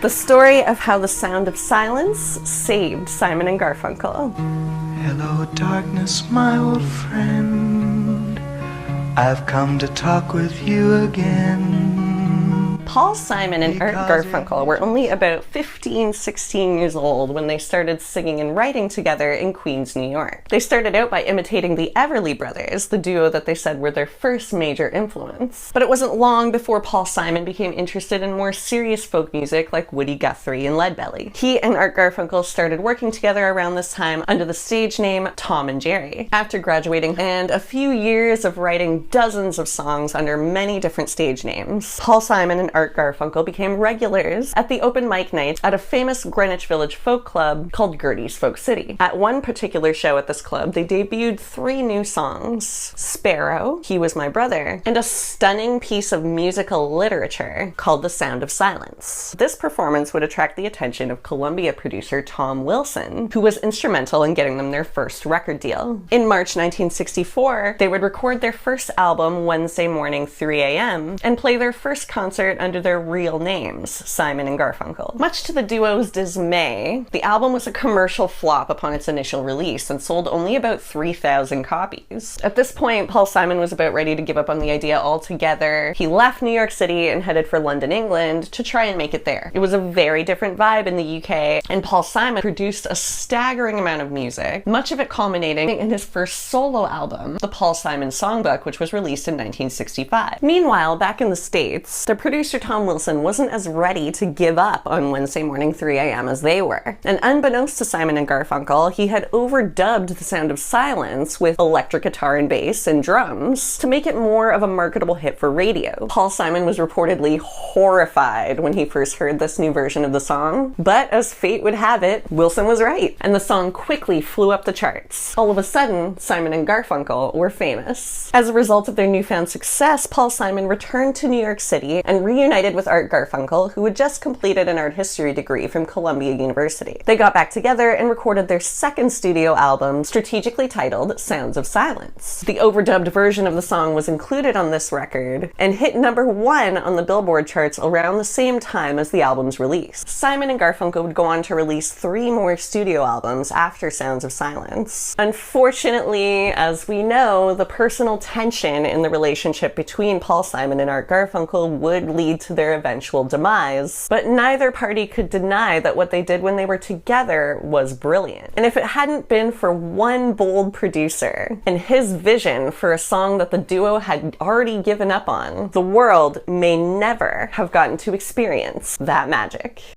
The story of how the sound of silence saved Simon and Garfunkel. Hello, darkness, my old friend. I've come to talk with you again. Paul Simon and Art Garfunkel were only about 15, 16 years old when they started singing and writing together in Queens, New York. They started out by imitating the Everly Brothers, the duo that they said were their first major influence. But it wasn't long before Paul Simon became interested in more serious folk music like Woody Guthrie and Leadbelly. He and Art Garfunkel started working together around this time under the stage name Tom and Jerry. After graduating and a few years of writing dozens of songs under many different stage names, Paul Simon and Art Garfunkel became regulars at the open mic nights at a famous Greenwich Village folk club called Gertie's Folk City. At one particular show at this club, they debuted 3 new songs: Sparrow, He Was My Brother, and a stunning piece of musical literature called The Sound of Silence. This performance would attract the attention of Columbia producer Tom Wilson, who was instrumental in getting them their first record deal. In March 1964, they would record their first album, Wednesday Morning 3 a.m., and play their first concert under their real names, Simon and Garfunkel. Much to the duo's dismay, the album was a commercial flop upon its initial release and sold only about 3,000 copies. At this point, Paul Simon was about ready to give up on the idea altogether. He left New York City and headed for London, England to try and make it there. It was a very different vibe in the UK, and Paul Simon produced a staggering amount of music, much of it culminating in his first solo album, the Paul Simon Songbook, which was released in 1965. Meanwhile, back in the States, the producer Tom Wilson wasn't as ready to give up on Wednesday Morning 3 a.m. as they were. And unbeknownst to Simon and Garfunkel, he had overdubbed The Sound of Silence with electric guitar and bass and drums to make it more of a marketable hit for radio. Paul Simon was reportedly horrified when he first heard this new version of the song, but as fate would have it, Wilson was right, and the song quickly flew up the charts. All of a sudden, Simon and Garfunkel were famous. As a result of their newfound success, Paul Simon returned to New York City and reunited with Art Garfunkel, who had just completed an art history degree from Columbia University. They got back together and recorded their second studio album, strategically titled Sounds of Silence. The overdubbed version of the song was included on this record and hit #1 on the Billboard charts around the same time as the album's release. Simon and Garfunkel would go on to release 3 more studio albums after Sounds of Silence. Unfortunately, as we know, the personal tension in the relationship between Paul Simon and Art Garfunkel would lead to their eventual demise, but neither party could deny that what they did when they were together was brilliant. And if it hadn't been for one bold producer and his vision for a song that the duo had already given up on, the world may never have gotten to experience that magic.